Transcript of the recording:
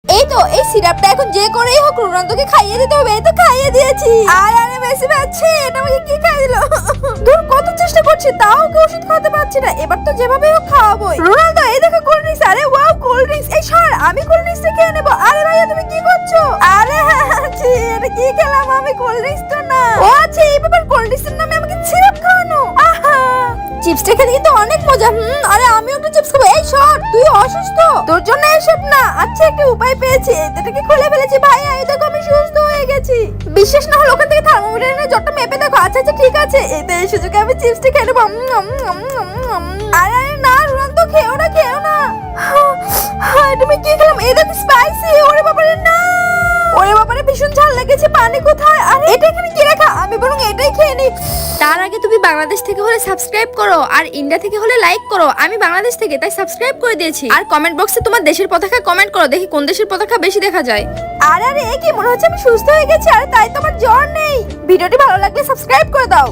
এই তো এই সিরাপটা এখন যে করেই হোক রোনালদোকে খাইয়ে দিতে হবে। এই তো খাইয়ে দিয়েছি। আর আরে মেসি পাচ্ছে, এটা আমাকে কি খাইয়ে দিল? দূর, কত চেষ্টা করছি তাও ওকে ওষুধ খাওয়াতে পারছি না। এবার তো যেভাবে হোক খাওয়াবোই। রোনালদো এই দেখো কোল্ড ড্রিঙ্কস। আরে ওয়াও কোল্ড ড্রিঙ্কস। এই সর, আমি কোল্ড ড্রিঙ্কসটা খেয়ে নেবো। আরে ভাইয়া তুমি কি করছো? আরে ছি, এটা কি খেলাম আমি? কোল্ড ড্রিঙ্কস তো না। ও আচ্ছা, এই ব্যাপার। কোল্ড ড্রিঙ্কসের নামে আমাকে সিরাপ খাওয়ানো। আহা, চিপসটা খেতে কিন্তু অনেক মজা। আরে আমিও একটা চিপস খাবো। এই সর, তুই অসুস্থ, তোর জন্য এসব না। আচ্ছা, একটা উপায় পেয়েছি। এটাকে খুলে ফেলেছি। ভাই এই দেখো আমি সুস্থ হয়ে গেছি। বিশ্বাস না হলে ওখান থেকে থার্মোমিটার এনে জ্বরটা মেপে দেখো। আচ্ছা আচ্ছা ঠিক আছে। এই তো এই সুযোগে আমি চিপসটা খেয়ে নেবো। আরে আরে না রোনালদো, খেও না খেও না। তুমি কি খেলাম? এই দেখো স্পাইসি। ওরে বাবারে না, ওরে বাবারে ভীষণ ঝাল লেগেছে। পানি কোথায়? আরে এটা এখানে কি রাখা? আমি বরং এটাই খেয়ে নিই। তার আগে তুমি বাংলাদেশ থেকে হলে সাবস্ক্রাইব করো, আর ইন্ডিয়া থেকে হলে লাইক করো। আমি বাংলাদেশ থেকে, তাই সাবস্ক্রাইব করে দিয়েছি। আর কমেন্ট বক্সে তোমার দেশের পতাকা কমেন্ট করো, দেখি কোন দেশের পতাকা বেশি দেখা যায়। আরে আরে কি মনে হচ্ছে আমি সুস্থ হয়ে গেছি? আর তাই তোমার জ্বর নেই। ভিডিওটি ভালো লাগলে সাবস্ক্রাইব করে দাও।